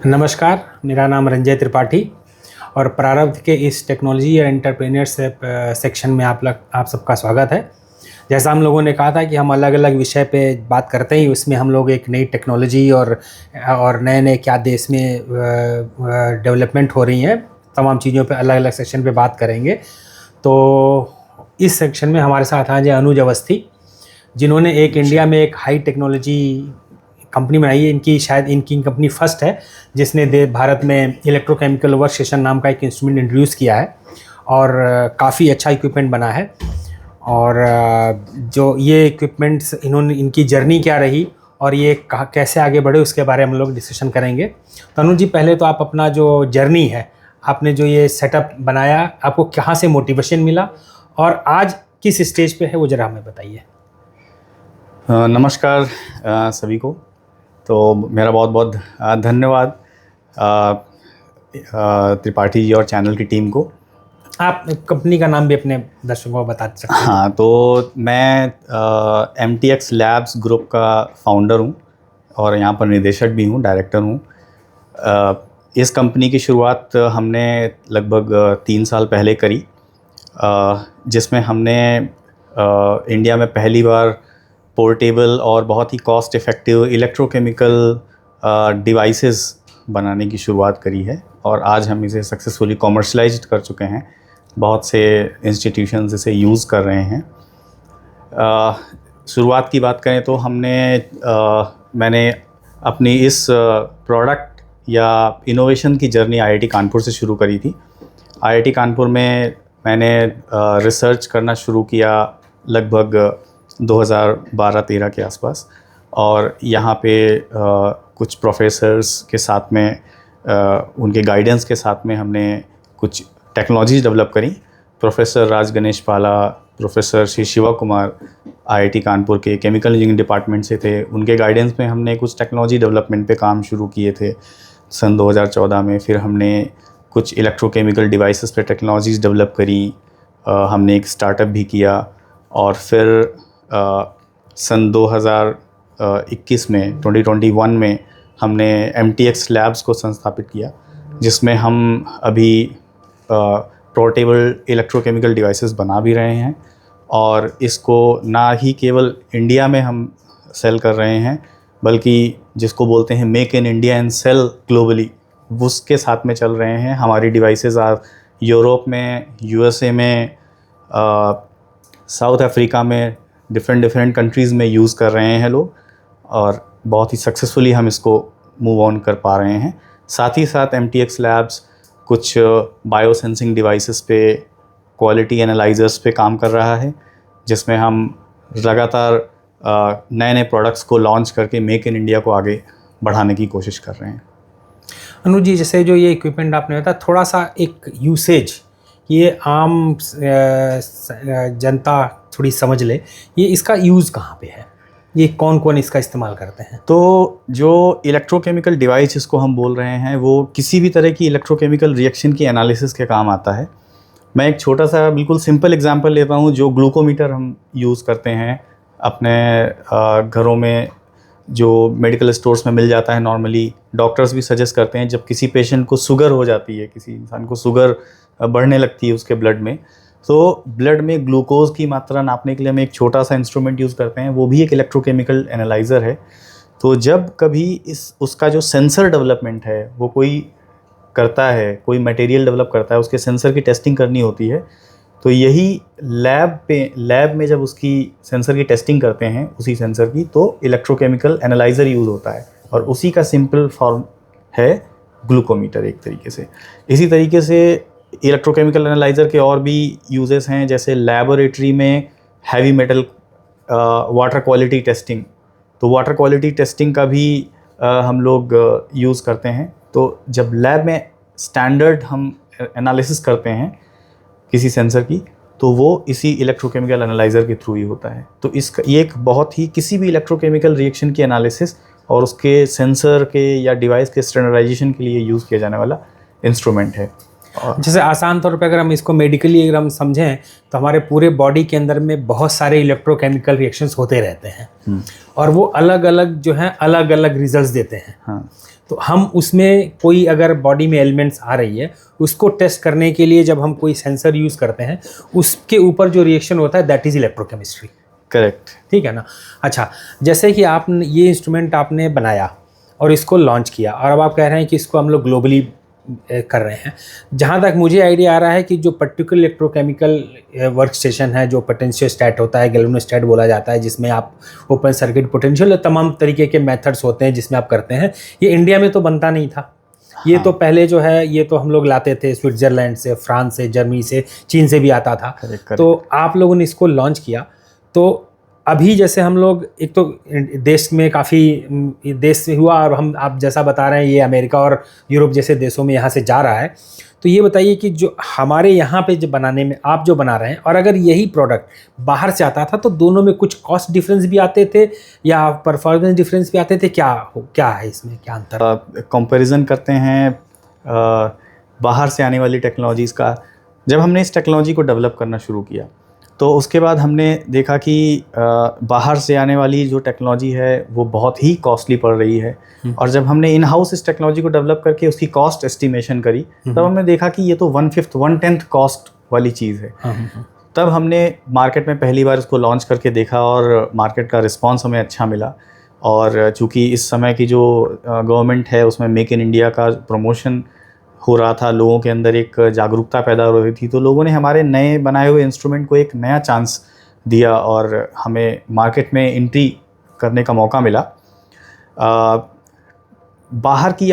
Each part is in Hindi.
नमस्कार, मेरा नाम रंजय त्रिपाठी और प्रारब्ध के इस टेक्नोलॉजी और एंटरप्रेन्योरशिप सेक्शन में आप सबका स्वागत है। जैसा हम लोगों ने कहा था कि हम अलग अलग विषय पे बात करते हैं, उसमें हम लोग एक नई टेक्नोलॉजी और नए क्या देश में डेवलपमेंट हो रही हैं, तमाम चीज़ों पे अलग अलग सेक्शन पे बात करेंगे। तो इस सेक्शन में हमारे साथ आज अनुज अवस्थी, जिन्होंने एक इंडिया में एक हाई टेक्नोलॉजी कंपनी बनाई है। इनकी कंपनी फर्स्ट है जिसने भारत में इलेक्ट्रोकेमिकल वर्क स्टेशन नाम का एक इंस्ट्रूमेंट इंट्रोड्यूस किया है और काफ़ी अच्छा इक्विपमेंट बना है। और जो ये इक्विपमेंट्स इनकी जर्नी क्या रही और ये कैसे आगे बढ़े, उसके बारे में हम लोग डिस्कशन करेंगे। तो अनुज जी, पहले तो आप अपना जो जर्नी है, आपने जो ये सेटअप बनाया, आपको कहाँ से मोटिवेशन मिला और आज किस स्टेज पे है, वो ज़रा हमें बताइए। नमस्कार सभी को। तो मेरा बहुत बहुत धन्यवाद त्रिपाठी जी और चैनल की टीम को। आप कंपनी का नाम भी अपने दर्शकों को बता सकते हैं? हाँ, तो मैं MTX लैब्स ग्रुप का फाउंडर हूँ और यहाँ पर निदेशक भी हूँ, डायरेक्टर हूँ। इस कंपनी की शुरुआत हमने लगभग 3 साल पहले करी, जिसमें हमने इंडिया में पहली बार पोर्टेबल और बहुत ही कॉस्ट इफ़ेक्टिव इलेक्ट्रोकेमिकल डिवाइसेस बनाने की शुरुआत करी है और आज हम इसे सक्सेसफुली कॉमर्शलाइज्ड कर चुके हैं। बहुत से इंस्टीट्यूशंस इसे यूज़ कर रहे हैं। शुरुआत की बात करें तो मैंने अपनी इस प्रोडक्ट या इनोवेशन की जर्नी IIT कानपुर से शुरू करी थी। IIT कानपुर में मैंने रिसर्च करना शुरू किया लगभग 2012-13 के आसपास, और यहाँ पे कुछ प्रोफेसर्स के साथ में उनके गाइडेंस के साथ में हमने कुछ टेक्नोलॉजीज डेवलप करी। प्रोफेसर राज गणेश पाला, प्रोफेसर श्री शिवा कुमार IIT कानपुर के केमिकल इंजीनियरिंग डिपार्टमेंट से थे, उनके गाइडेंस में हमने कुछ टेक्नोलॉजी डेवलपमेंट पे काम शुरू किए थे सन 2014 में। फिर हमने कुछ इलेक्ट्रोकेमिकल डिवाइसेस पे टेक्नोलॉजीज़ डेवलप करी। हमने एक स्टार्टअप भी किया और फिर सन 2021 में 2021 में हमने MTX लैब्स को संस्थापित किया, जिसमें हम अभी पोर्टेबल इलेक्ट्रोकेमिकल डिवाइसेस बना भी रहे हैं और इसको ना ही केवल इंडिया में हम सेल कर रहे हैं, बल्कि जिसको बोलते हैं make in India and sell globally, उसके साथ में चल रहे हैं। हमारी डिवाइसेस आज यूरोप में, USA में, साउथ अफ्रीका में, डिफरेंट कंट्रीज़ में यूज़ कर रहे हैं लोग, और बहुत ही सक्सेसफुली हम इसको मूव ऑन कर पा रहे हैं। साथ ही साथ MTX लैब्स कुछ बायो सेंसिंग डिवाइसेस पे, क्वालिटी एनालाइजर्स पे काम कर रहा है, जिसमें हम लगातार नए नए प्रोडक्ट्स को लॉन्च करके मेक इन इंडिया को आगे बढ़ाने की कोशिश कर रहे हैं। अनुज जी, जैसे जो ये इक्विपमेंट आपने बताया, थोड़ा सा एक यूसेज, ये आम जनता थोड़ी समझ ले, ये इसका यूज़ कहाँ पे है, ये कौन कौन इसका इस्तेमाल करते हैं? तो जो इलेक्ट्रोकेमिकल डिवाइस जिसको हम बोल रहे हैं, वो किसी भी तरह की इलेक्ट्रोकेमिकल रिएक्शन की एनालिसिस के काम आता है। मैं एक छोटा सा बिल्कुल सिंपल एग्जांपल लेता हूँ। जो ग्लूकोमीटर हम यूज़ करते हैं अपने घरों में, जो मेडिकल स्टोर्स में मिल जाता है, नॉर्मली डॉक्टर्स भी सजेस्ट करते हैं जब किसी पेशेंट को शुगर हो जाती है, किसी इंसान को शुगर बढ़ने लगती है उसके ब्लड में, तो ब्लड में ग्लूकोज की मात्रा नापने के लिए हम एक छोटा सा इंस्ट्रूमेंट यूज़ करते हैं, वो भी एक इलेक्ट्रोकेमिकल एनालाइज़र है। तो जब कभी उसका जो सेंसर डेवलपमेंट है वो कोई करता है, कोई मटेरियल डेवलप करता है, उसके सेंसर की टेस्टिंग करनी होती है, तो यही लैब में जब उसकी सेंसर की टेस्टिंग करते हैं उसी सेंसर की, तो इलेक्ट्रोकेमिकल एनालाइज़र यूज़ होता है, और उसी का सिंपल फॉर्म है ग्लूकोमीटर एक तरीके से। इसी तरीके से इलेक्ट्रोकेमिकल एनालाइज़र के और भी यूजेस हैं, जैसे लैबोरेटरी में heavy metal water quality testing, तो वाटर क्वालिटी टेस्टिंग का भी हम लोग यूज़ करते हैं। तो जब लैब में स्टैंडर्ड हम एनालिसिस करते हैं किसी सेंसर की, तो वो इसी इलेक्ट्रोकेमिकल एनालाइज़र के थ्रू ही होता है। तो ये एक बहुत ही किसी भी इलेक्ट्रोकेमिकल रिएक्शन की एनालिसिस और उसके सेंसर के या डिवाइस के स्टैंडर्डाइजेशन के लिए यूज़ किया जाने वाला इंस्ट्रूमेंट है। जैसे आसान तौर पे अगर हम इसको मेडिकली अगर हम समझें, तो हमारे पूरे बॉडी के अंदर में बहुत सारे इलेक्ट्रोकेमिकल रिएक्शंस होते रहते हैं और वो अलग अलग जो हैं अलग अलग रिजल्ट्स देते हैं। हाँ। तो हम उसमें कोई अगर बॉडी में एलिमेंट्स आ रही है, उसको टेस्ट करने के लिए जब हम कोई सेंसर यूज़ करते हैं, उसके ऊपर जो रिएक्शन होता है दैट इज़ इलेक्ट्रोकेमिस्ट्री। करेक्ट। ठीक है ना। अच्छा, जैसे कि आपने ये इंस्ट्रूमेंट आपने बनाया और इसको लॉन्च किया, और अब आप कह रहे हैं कि इसको हम लोग ग्लोबली कर रहे हैं। जहाँ तक मुझे आइडिया आ रहा है कि जो पर्टिकुलर इलेक्ट्रोकेमिकल वर्क स्टेशन है, जो पोटेंशियोस्टैट होता है, गैल्वेनोस्टैट बोला जाता है, जिसमें आप ओपन सर्किट पोटेंशियल तमाम तरीके के मेथड्स होते हैं जिसमें आप करते हैं, ये इंडिया में तो बनता नहीं था। ये हाँ। तो पहले जो है ये तो हम लोग लाते थे स्विट्ज़रलैंड से, फ्रांस से, जर्मनी से, चीन से भी आता था। Correct, तो आप लोगों ने इसको लॉन्च किया। तो अभी जैसे हम लोग एक तो देश में काफ़ी देश से हुआ, और हम आप जैसा बता रहे हैं ये अमेरिका और यूरोप जैसे देशों में यहाँ से जा रहा है। तो ये बताइए कि जो हमारे यहाँ पे जो बनाने में आप जो बना रहे हैं, और अगर यही प्रोडक्ट बाहर से आता था तो दोनों में कुछ कॉस्ट डिफरेंस भी आते थे या परफॉर्मेंस डिफरेंस भी आते थे? क्या है इसमें, क्या अंतर? कंपैरिजन करते हैं बाहर से आने वाली टेक्नोलॉजीज़ का। जब हमने इस टेक्नोलॉजी को डेवलप करना शुरू किया तो उसके बाद हमने देखा कि बाहर से आने वाली जो टेक्नोलॉजी है वो बहुत ही कॉस्टली पड़ रही है। और जब हमने इन हाउस इस टेक्नोलॉजी को डेवलप करके उसकी कॉस्ट एस्टिमेशन करी, तब हमने देखा कि ये तो 1/5 1/10 कॉस्ट वाली चीज़ है। तब हमने मार्केट में पहली बार इसको लॉन्च करके देखा और मार्केट का रिस्पांस हमें अच्छा मिला। और चूँकि इस समय की जो गवर्नमेंट है उसमें मेक इन इंडिया का प्रमोशन हो रहा था, लोगों के अंदर एक जागरूकता पैदा हो रही थी, तो लोगों ने हमारे नए बनाए हुए इंस्ट्रूमेंट को एक नया चांस दिया और हमें मार्केट में एंट्री करने का मौका मिला। बाहर की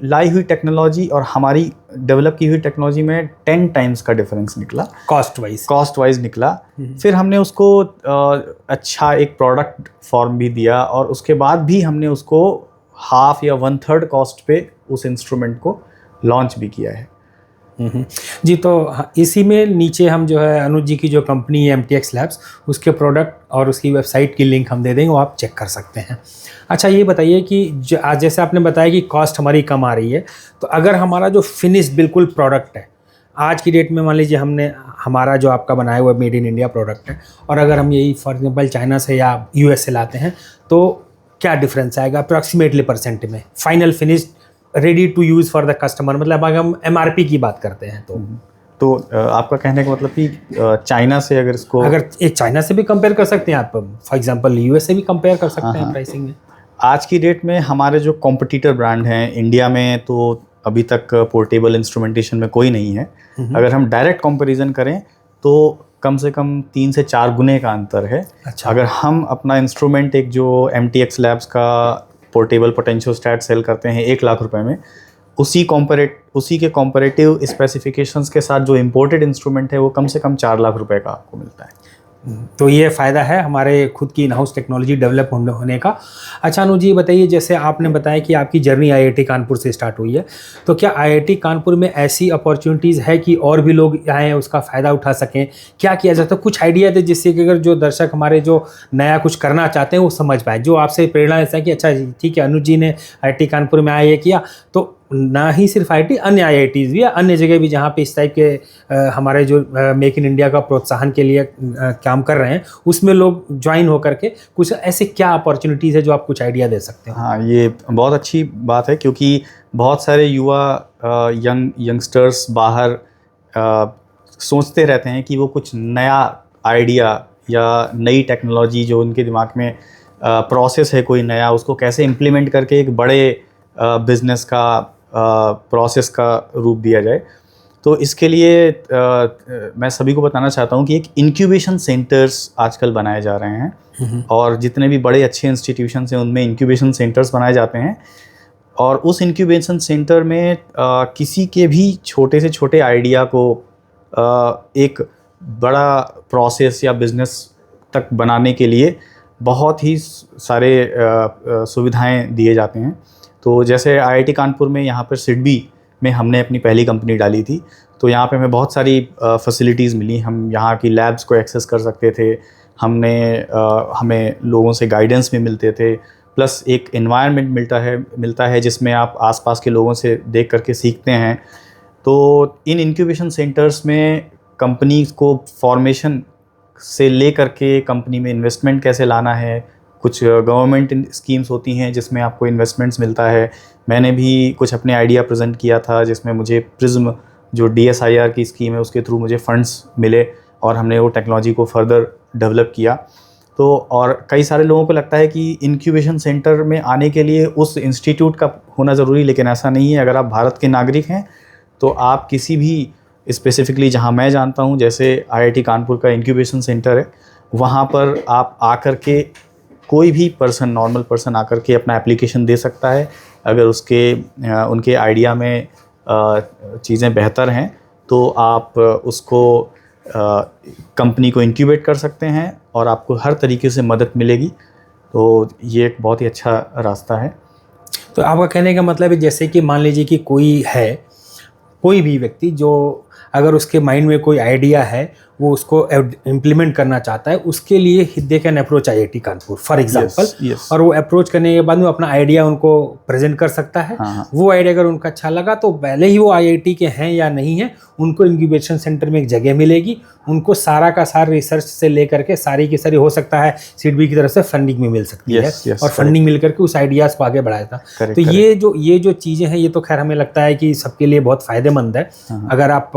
लाई हुई टेक्नोलॉजी और हमारी डेवलप की हुई टेक्नोलॉजी में 10 टाइम्स का डिफरेंस निकला, कॉस्ट वाइज निकला। फिर हमने उसको अच्छा एक प्रोडक्ट फॉर्म भी दिया और उसके बाद भी हमने उसको हाफ या 1/3 कॉस्ट पे उस इंस्ट्रूमेंट को लॉन्च भी किया है। जी, तो इसी में नीचे हम जो है अनुज जी की जो कंपनी है MTX लैब्स, उसके प्रोडक्ट और उसकी वेबसाइट की लिंक हम दे देंगे, वो आप चेक कर सकते हैं। अच्छा, ये बताइए कि आज जैसे आपने बताया कि कॉस्ट हमारी कम आ रही है, तो अगर हमारा जो फिनिश बिल्कुल प्रोडक्ट है आज की डेट में, मान लीजिए हमने हमारा जो आपका बनाया हुआ मेड इन इंडिया प्रोडक्ट है, और अगर हम यही फॉर एग्जाम्पल चाइना से या US से लाते हैं, तो क्या डिफरेंस आएगा अप्रॉक्सीमेटली परसेंट में? Final finish ready to use for the customer, मतलब अगर हम MRP की बात करते हैं तो आपका कहने का मतलब कि चाइना से अगर एक चाइना से भी कंपेयर कर सकते हैं आप, फॉर एग्जांपल US से भी कंपेयर कर सकते हैं प्राइसिंग में। आज की डेट में हमारे जो कॉम्पिटिटर ब्रांड हैं इंडिया में, तो अभी तक पोर्टेबल इंस्ट्रूमेंटेशन में कोई नहीं है। अगर हम डायरेक्ट कंपैरिजन करें तो कम से कम 3 से 4 गुने का अंतर है। अच्छा। अगर हम अपना इंस्ट्रूमेंट एक जो MTX लैब्स का पोर्टेबल पोटेंशियोस्टैट सेल करते हैं 1 लाख रुपए में, उसी के कॉम्परेटिव स्पेसिफिकेशंस के साथ जो इम्पोर्टेड इंस्ट्रूमेंट है वो कम से कम 4 लाख रुपए का आपको मिलता है। तो ये फ़ायदा है हमारे खुद की इन हाउस टेक्नोलॉजी डेवलप होने का। अच्छा अनुज जी, बताइए, जैसे आपने बताया कि आपकी जर्नी IIT कानपुर से स्टार्ट हुई है, तो क्या IIT कानपुर में ऐसी अपॉर्चुनिटीज़ है कि और भी लोग आएँ उसका फ़ायदा उठा सकें? क्या किया जाता है? कुछ आइडिया दे जिससे कि अगर जो दर्शक हमारे जो नया कुछ करना चाहते हैं वो समझ पाए, जो आपसे प्रेरणा ऐसा है कि अच्छा ठीक है अनुज जी ने IIT कानपुर में आए ये किया, तो ना ही सिर्फ IIT, अन्य IITs भी या अन्य जगह भी जहाँ पे इस टाइप के हमारे जो मेक इन इंडिया का प्रोत्साहन के लिए काम कर रहे हैं, उसमें लोग ज्वाइन होकर के कुछ ऐसे क्या अपॉर्चुनिटीज़ है जो आप कुछ आइडिया दे सकते हैं? हाँ, ये बहुत अच्छी बात है क्योंकि बहुत सारे युवा यंगस्टर्स बाहर सोचते रहते हैं कि वो कुछ नया आइडिया या नई टेक्नोलॉजी जो उनके दिमाग में प्रोसेस है कोई नया, उसको कैसे इम्प्लीमेंट करके एक बड़े बिजनेस का प्रोसेस का रूप दिया जाए। तो इसके लिए मैं सभी को बताना चाहता हूँ कि एक इंक्यूबेशन सेंटर्स आजकल बनाए जा रहे हैं और जितने भी बड़े अच्छे इंस्टीट्यूशंस हैं उनमें इंक्यूबेशन सेंटर्स बनाए जाते हैं। और उस इंक्यूबेशन सेंटर में किसी के भी छोटे से छोटे आइडिया को एक बड़ा प्रोसेस या बिजनेस तक बनाने के लिए बहुत ही सारे सुविधाएं दिए जाते हैं। तो जैसे IIT कानपुर में यहाँ पर सिडबी में हमने अपनी पहली कंपनी डाली थी, तो यहाँ पे हमें बहुत सारी फैसिलिटीज़ मिली। हम यहाँ की लैब्स को एक्सेस कर सकते थे, हमें लोगों से गाइडेंस भी मिलते थे, प्लस एक एनवायरनमेंट मिलता है जिसमें आप आसपास के लोगों से देख करके सीखते हैं। तो इन इंक्यूबेशन सेंटर्स में कंपनी को फॉर्मेशन से ले करके कंपनी में इन्वेस्टमेंट कैसे लाना है, कुछ गवर्नमेंट स्कीम्स होती हैं जिसमें आपको इन्वेस्टमेंट्स मिलता है। मैंने भी कुछ अपने आइडिया प्रेजेंट किया था जिसमें मुझे प्रिज्म जो DSIR की स्कीम है उसके थ्रू मुझे फंड्स मिले और हमने वो टेक्नोलॉजी को फर्दर डेवलप किया। तो और कई सारे लोगों को लगता है कि इंक्यूबेशन सेंटर में आने के लिए उस इंस्टीट्यूट का होना ज़रूरी, लेकिन ऐसा नहीं है। अगर आप भारत के नागरिक हैं तो आप किसी भी, स्पेसिफिकली जहां मैं जानता हूं जैसे IIT कानपुर का इंक्यूबेशन सेंटर है, वहां पर आप आकर के कोई भी पर्सन, नॉर्मल पर्सन आकर के अपना एप्लीकेशन दे सकता है। अगर उनके आइडिया में चीज़ें बेहतर हैं तो आप उसको कंपनी को इंक्यूबेट कर सकते हैं और आपको हर तरीके से मदद मिलेगी। तो ये एक बहुत ही अच्छा रास्ता है। तो आपका कहने का मतलब है जैसे कि मान लीजिए कि कोई भी व्यक्ति जो अगर उसके माइंड में कोई आइडिया है वो उसको इम्प्लीमेंट करना चाहता है, उसके लिए they can approach IIT Kanpur for example, और वो अप्रोच करने के बाद में अपना आइडिया उनको प्रेजेंट कर सकता है। वो आइडिया अगर उनका अच्छा लगा तो पहले ही वो IIT के हैं या नहीं है, उनको इंक्यूबेशन सेंटर में एक जगह मिलेगी, उनको सारा का सारा रिसर्च से लेकर के सारी की सारी, हो सकता है सीडबी की तरफ से फंडिंग भी मिल सकती है और फंडिंग मिल करके उस आइडियाज़ को आगे बढ़ाएगा। तो ये जो चीज़ें हैं ये तो खैर हमें लगता है कि सबके लिए बहुत फ़ायदेमंद है। अगर आप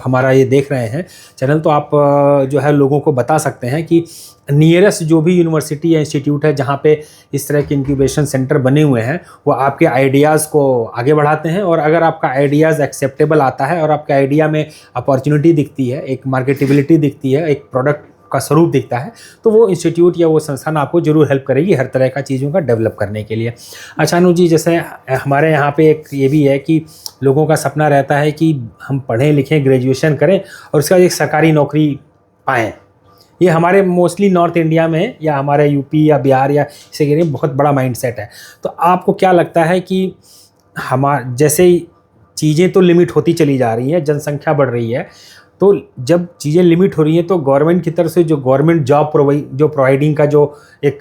हमारा ये देख रहे हैं चैनल तो आप जो है लोगों को बता सकते हैं कि नियरेस्ट जो भी यूनिवर्सिटी या इंस्टीट्यूट है जहाँ पे इस तरह के इंक्यूबेशन सेंटर बने हुए हैं वो आपके आइडियाज़ को आगे बढ़ाते हैं, और अगर आपका आइडियाज़ एक्सेप्टेबल आता है और आपके आइडिया में अपॉर्चुनिटी दिखती है, एक मार्केटेबिलिटी दिखती है, एक प्रोडक्ट का स्वरूप दिखता है, तो वो इंस्टीट्यूट या वो संस्थान आपको ज़रूर हेल्प करेगी हर तरह का चीज़ों का डेवलप करने के लिए। अच्छा अनु जी, जैसे हमारे यहाँ पे एक ये भी है कि लोगों का सपना रहता है कि हम पढ़ें लिखें, ग्रेजुएशन करें और उसके बाद एक सरकारी नौकरी पाएँ। ये हमारे मोस्टली नॉर्थ इंडिया में या हमारे यूपी या बिहार या इसे कह रहे बहुत बड़ा माइंडसेट है। तो आपको क्या लगता है कि जैसे चीज़ें तो लिमिट होती चली जा रही है, जनसंख्या बढ़ रही है, तो जब चीज़ें लिमिट हो रही हैं तो गवर्नमेंट की तरफ से जो गवर्नमेंट जॉब प्रोवाइडिंग का जो एक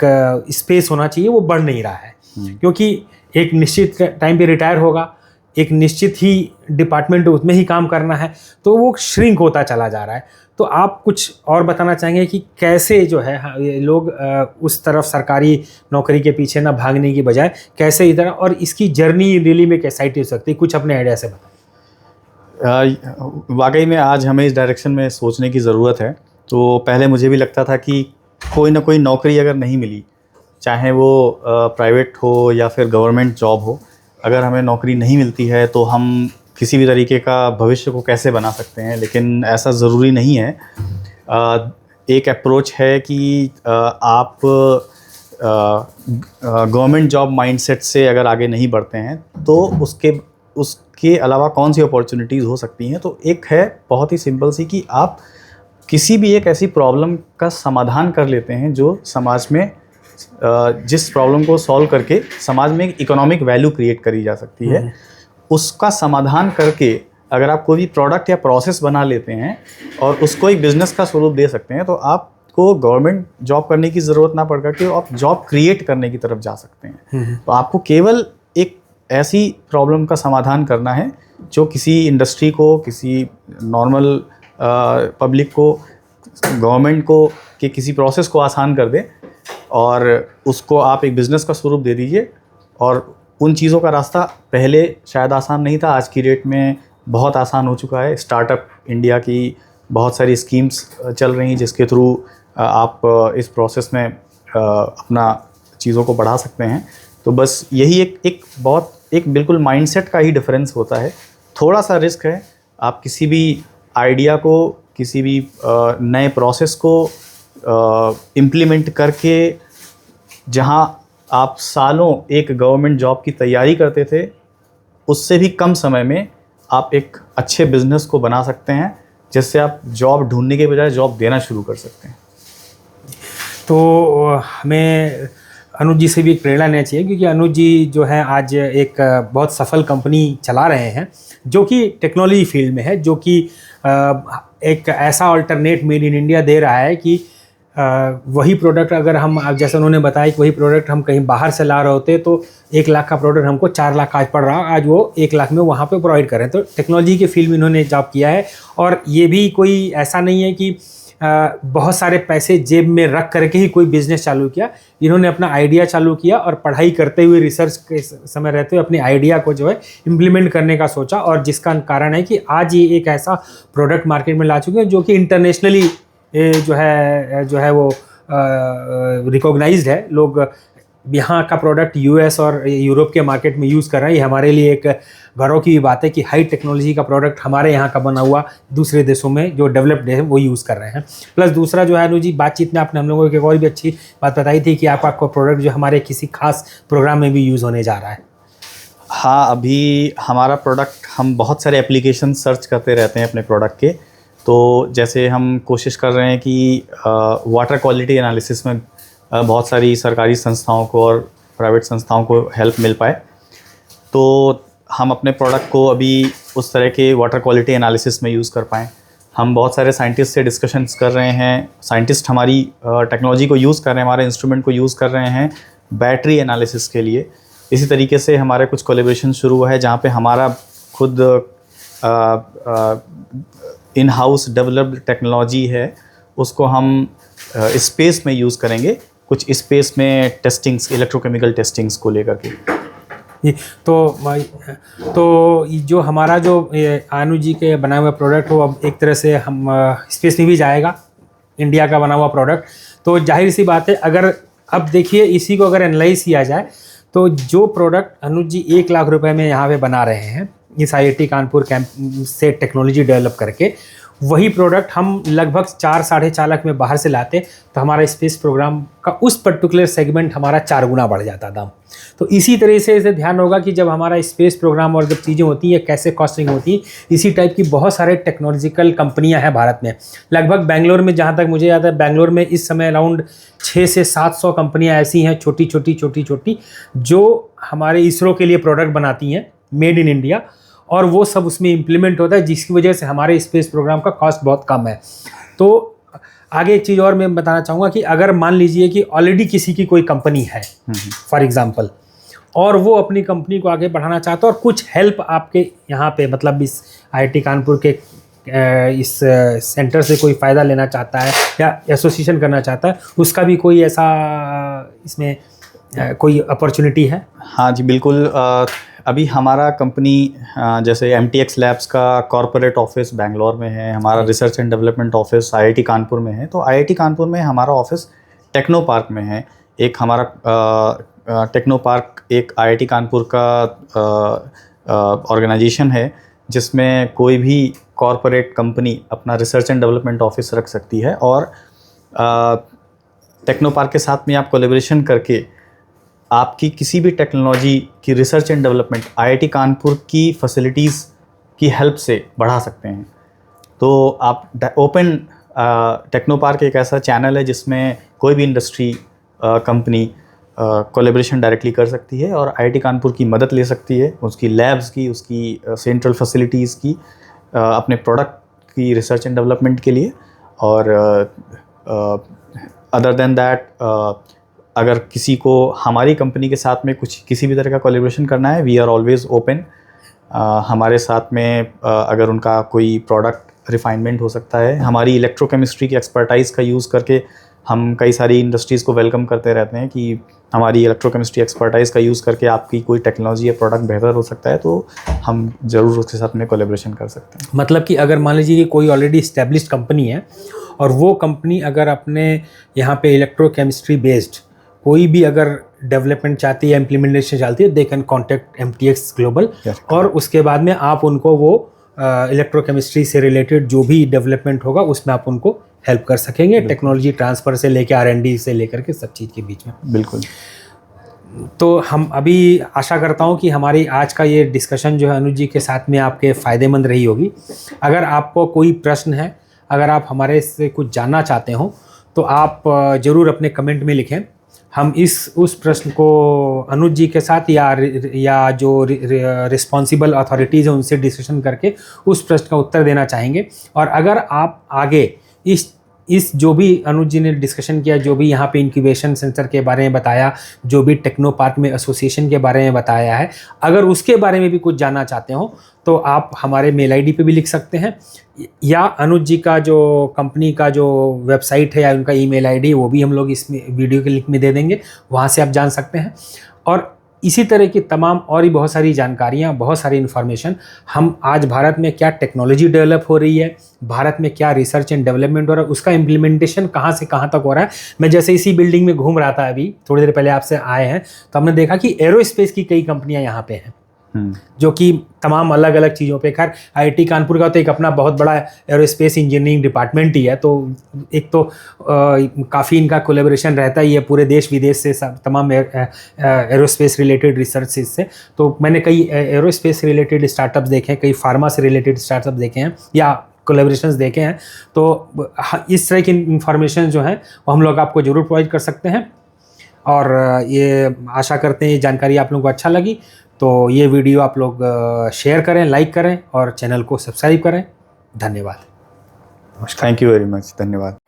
स्पेस होना चाहिए वो बढ़ नहीं रहा है, क्योंकि एक निश्चित टाइम पे रिटायर होगा, एक निश्चित ही डिपार्टमेंट उसमें ही काम करना है, तो वो श्रिंक होता चला जा रहा है। तो आप कुछ और बताना चाहेंगे कि कैसे जो है ये लोग उस तरफ सरकारी नौकरी के पीछे ना भागने की बजाय कैसे इधर, और इसकी जर्नी रियली में कैसे हो सकती है, कुछ अपने आइडिया से बताएं। वाकई में आज हमें इस डायरेक्शन में सोचने की ज़रूरत है। तो पहले मुझे भी लगता था कि कोई ना कोई नौकरी अगर नहीं मिली, चाहे वो प्राइवेट हो या फिर गवर्नमेंट जॉब हो, अगर हमें नौकरी नहीं मिलती है तो हम किसी भी तरीके का भविष्य को कैसे बना सकते हैं, लेकिन ऐसा ज़रूरी नहीं है। एक अप्रोच है कि आप गवर्नमेंट जॉब माइंडसेट से अगर आगे नहीं बढ़ते हैं तो उसके अलावा कौन सी अपॉर्चुनिटीज़ हो सकती हैं। तो एक है बहुत ही सिंपल सी कि आप किसी भी एक ऐसी प्रॉब्लम का समाधान कर लेते हैं जो समाज में जिस प्रॉब्लम को सॉल्व करके समाज में एक इकोनॉमिक वैल्यू क्रिएट करी जा सकती है, उसका समाधान करके अगर आप कोई भी प्रोडक्ट या प्रोसेस बना लेते हैं और उसको एक बिज़नेस का स्वरूप दे सकते हैं, तो आपको गवर्नमेंट जॉब करने की ज़रूरत ना पड़ करके आप जॉब क्रिएट करने की तरफ जा सकते हैं। तो आपको केवल एक ऐसी प्रॉब्लम का समाधान करना है जो किसी इंडस्ट्री को, किसी नॉर्मल पब्लिक को, गवर्नमेंट को कि किसी प्रोसेस को आसान कर दे, और उसको आप एक बिज़नेस का स्वरूप दे दीजिए। और उन चीज़ों का रास्ता पहले शायद आसान नहीं था, आज की डेट में बहुत आसान हो चुका है। स्टार्टअप इंडिया की बहुत सारी स्कीम्स चल रही हैं जिसके थ्रू आप इस प्रोसेस में अपना चीज़ों को बढ़ा सकते हैं। तो बस यही एक बिल्कुल माइंडसेट का ही डिफरेंस होता है। थोड़ा सा रिस्क है, आप किसी भी आइडिया को, किसी भी नए प्रोसेस को इम्प्लीमेंट करके जहां आप सालों एक गवर्नमेंट जॉब की तैयारी करते थे, उससे भी कम समय में आप एक अच्छे बिजनेस को बना सकते हैं, जिससे आप जॉब ढूंढने के बजाय जॉब देना शुरू कर सकते हैं। तो हमें अनुज जी से भी एक प्रेरणा लेना चाहिए, क्योंकि अनुज जी जो है आज एक बहुत सफल कंपनी चला रहे हैं जो कि टेक्नोलॉजी फील्ड में है, जो कि एक ऐसा अल्टरनेट मेड इन इंडिया दे रहा है कि वही प्रोडक्ट अगर हम, अब जैसे उन्होंने बताया कि वही प्रोडक्ट हम कहीं बाहर से ला रहे होते तो 1 लाख का प्रोडक्ट हमको 4 लाख का आज पड़ रहा, आज वो 1 लाख में वहाँ पे प्रोवाइड कर रहे हैं। तो टेक्नोलॉजी के फील्ड में इन्होंने जॉब किया है, और ये भी कोई ऐसा नहीं है कि बहुत सारे पैसे जेब में रख करके ही कोई बिजनेस चालू किया। इन्होंने अपना आइडिया चालू किया और पढ़ाई करते हुए, रिसर्च के समय रहते हुए अपने आइडिया को जो है इम्प्लीमेंट करने का सोचा, और जिसका कारण है कि आज ये एक ऐसा प्रोडक्ट मार्केट में ला चुके हैं जो कि इंटरनेशनली जो है वो रिकॉग्नाइज्ड है। लोग यहाँ का प्रोडक्ट यूएस और यूरोप के मार्केट में यूज़ कर रहे हैं। ये हमारे लिए एक गौरव की बात है कि हाई टेक्नोलॉजी का प्रोडक्ट हमारे यहाँ का बना हुआ दूसरे देशों में जो डेवलप्ड है वो यूज़ कर रहे हैं। प्लस दूसरा जो है अनुज जी, बातचीत में आपने हम लोगों को एक और भी अच्छी बात बताई थी कि आपका प्रोडक्ट जो हमारे किसी खास प्रोग्राम में भी यूज़ होने जा रहा है। हाँ, अभी हमारा प्रोडक्ट, हम बहुत सारे एप्लीकेशन सर्च करते रहते हैं अपने प्रोडक्ट के। तो जैसे हम कोशिश कर रहे हैं कि वाटर क्वालिटी एनालिसिस में बहुत सारी सरकारी संस्थाओं को और प्राइवेट संस्थाओं को हेल्प मिल पाए, तो हम अपने प्रोडक्ट को अभी उस तरह के वाटर क्वालिटी एनालिसिस में यूज़ कर पाएँ। हम बहुत सारे साइंटिस्ट से डिस्कशंस कर रहे हैं। साइंटिस्ट हमारी टेक्नोलॉजी को यूज़ कर रहे हैं, हमारे इंस्ट्रूमेंट को यूज़ कर रहे हैं बैटरी एनालिसिस के लिए। इसी तरीके से हमारे कुछ कोलैबोरेशन शुरू हुआ है जहाँ पे हमारा खुद इन हाउस डेवलप्ड टेक्नोलॉजी है, उसको हम स्पेस में यूज़ करेंगे, कुछ स्पेस में टेस्टिंग्स, इलेक्ट्रोकेमिकल टेस्टिंग्स को लेकर के। तो जो हमारा जो आनु जी के बनाए हुए प्रोडक्ट हो, अब एक तरह से हम स्पेस में भी जाएगा, इंडिया का बना हुआ प्रोडक्ट। तो जाहिर सी बात है, अगर अब देखिए इसी को अगर एनालाइज किया जाए तो जो प्रोडक्ट अनुज जी 1 लाख रुपए में यहाँ पे बना रहे हैं इस IIT कानपुर कैंप से टेक्नोलॉजी डेवलप करके, वही प्रोडक्ट हम लगभग 4-4.5 लाख में बाहर से लाते तो हमारा स्पेस प्रोग्राम का उस पर्टिकुलर सेगमेंट हमारा 4 गुना बढ़ जाता दाम। तो इसी तरह से इसे ध्यान होगा कि जब हमारा स्पेस प्रोग्राम और जब चीज़ें होती हैं कैसे कॉस्टिंग होती है, इसी टाइप की बहुत सारे टेक्नोलॉजिकल कंपनियां हैं भारत में। लगभग बेंगलोर में, जहाँ तक मुझे याद है, बेंगलोर में इस समय अराउंड 600 से 700 कंपनियाँ ऐसी हैं छोटी छोटी जो हमारे इसरो के लिए प्रोडक्ट बनाती हैं मेड इन इंडिया, और वो सब उसमें इम्प्लीमेंट होता है, जिसकी वजह से हमारे स्पेस प्रोग्राम का कॉस्ट बहुत कम है। तो आगे एक चीज़ और मैं बताना चाहूँगा कि अगर मान लीजिए कि ऑलरेडी किसी की कोई कंपनी है फॉर एग्जांपल, और वो अपनी कंपनी को आगे बढ़ाना चाहता है और कुछ हेल्प आपके यहाँ पे, मतलब इस IIT कानपुर के इस सेंटर से कोई फ़ायदा लेना चाहता है या एसोसिएशन करना चाहता है, उसका भी कोई ऐसा इसमें कोई अपॉर्चुनिटी है? हाँ जी, बिल्कुल। अभी हमारा कंपनी जैसे MTX लैब्स का कॉर्पोरेट ऑफिस बेंगलोर में है, हमारा research and development office IIT Kanpur में है। तो IIT कानपुर में हमारा ऑफिस टेक्नो पार्क में है। एक हमारा टेक्नो पार्क एक IIT कानपुर का ऑर्गेनाइजेशन है जिसमें कोई भी कॉर्पोरेट कंपनी अपना रिसर्च एंड डेवलपमेंट ऑफिस रख सकती है, और टेक्नो पार्क के साथ में आप कोलैबोरेशन करके आपकी किसी भी टेक्नोलॉजी की research and development IIT Kanpur की फैसिलिटीज़ की हेल्प से बढ़ा सकते हैं। तो आप ओपन टेक्नो पार्क एक ऐसा चैनल है जिसमें कोई भी इंडस्ट्री कंपनी कोलैबोरेशन डायरेक्टली कर सकती है और IIT कानपुर की मदद ले सकती है, उसकी लैब्स की, उसकी सेंट्रल फैसिलिटीज़ की, अपने प्रोडक्ट की रिसर्च एंड डेवलपमेंट के लिए। और अदर देन दैट, अगर किसी को हमारी कंपनी के साथ में कुछ किसी भी तरह का कोलैबोरेशन करना है, वी आर ऑलवेज़ ओपन। हमारे साथ में अगर उनका कोई प्रोडक्ट रिफाइनमेंट हो सकता है, हमारी इलेक्ट्रोकेमिस्ट्री की एक्सपर्टाइज़ का यूज़ करके हम कई सारी इंडस्ट्रीज़ को वेलकम करते रहते हैं कि हमारी इलेक्ट्रोकेमिस्ट्री एक्सपर्टाइज़ का यूज़ करके आपकी कोई टेक्नोलॉजी या प्रोडक्ट बेहतर हो सकता है, तो हम ज़रूर उसके साथ में कोलैबोरेशन कर सकते हैं। मतलब कि अगर मान लीजिए कि कोई ऑलरेडी इस्टेब्लिश्ड कंपनी है और वो कंपनी अगर अपने यहाँ पे इलेक्ट्रोकेमिस्ट्री बेस्ड कोई भी अगर डेवलपमेंट चाहती है, इम्प्लीमेंटेशन चाहती है, they can contact MTX global, और उसके बाद में आप उनको वो इलेक्ट्रोकेमिस्ट्री से रिलेटेड जो भी डेवलपमेंट होगा उसमें आप उनको हेल्प कर सकेंगे, टेक्नोलॉजी ट्रांसफ़र से लेकर R&D से लेकर के सब चीज़ के बीच में। बिल्कुल। तो हम अभी आशा करता हूँ कि हमारी आज का ये डिस्कशन जो है अनुज जी के साथ में आपके फ़ायदेमंद रही होगी। अगर आपको कोई प्रश्न है, अगर आप हमारे से कुछ जानना चाहते हो, तो आप ज़रूर अपने कमेंट में लिखें। हम उस प्रश्न को अनुज जी के साथ या जो रिस्पॉन्सिबल अथॉरिटीज़ हैं उनसे डिस्कशन करके उस प्रश्न का उत्तर देना चाहेंगे। और अगर आप आगे इस इस जो भी अनुज जी ने डिस्कशन किया, जो भी यहाँ पे इंक्यूबेशन सेंटर के बारे में बताया, जो भी टेक्नो पार्क में एसोसिएशन के बारे में बताया है, अगर उसके बारे में भी कुछ जानना चाहते हो तो आप हमारे मेल आईडी पे भी लिख सकते हैं, या अनुज जी का जो कंपनी का जो वेबसाइट है या उनका ईमेल आईडी वो भी हम लोग इस वीडियो के लिंक में दे देंगे, वहाँ से आप जान सकते हैं। और इसी तरह की तमाम और भी बहुत सारी जानकारियाँ, बहुत सारी इन्फॉर्मेशन, हम आज भारत में क्या टेक्नोलॉजी डेवलप हो रही है, भारत में क्या रिसर्च एंड डेवलपमेंट हो रहा है, उसका इम्प्लीमेंटेशन कहाँ से कहाँ तक हो रहा है। मैं जैसे इसी बिल्डिंग में घूम रहा था, अभी थोड़ी देर पहले आपसे आए हैं, तो हमने देखा कि एरोस्पेस की कई कंपनियाँ यहाँ पे हैं, जो कि तमाम अलग अलग चीज़ों पे, खैर आईआईटी कानपुर का तो एक अपना बहुत बड़ा एरोस्पेस इंजीनियरिंग डिपार्टमेंट ही है, तो एक तो काफ़ी इनका कोलेबोरेशन रहता ही है पूरे देश विदेश से, सब तमाम एरोस्पेस रिलेटेड रिसर्च से। तो मैंने कई एरोस्पेस रिलेटेड स्टार्टअप्स देखे हैं, कई फार्मा से रिलेटेड स्टार्टअप देखे हैं या कोलेबोरेशंस देखे हैं। तो इस तरह की इंफॉर्मेशन जो है वो हम लोग आपको ज़रूर प्रोवाइड कर सकते हैं, और ये आशा करते हैं ये जानकारी आप लोगों को अच्छा लगी। तो ये वीडियो आप लोग शेयर करें, लाइक करें और चैनल को सब्सक्राइब करें। धन्यवाद। थैंक यू वेरी मच, धन्यवाद।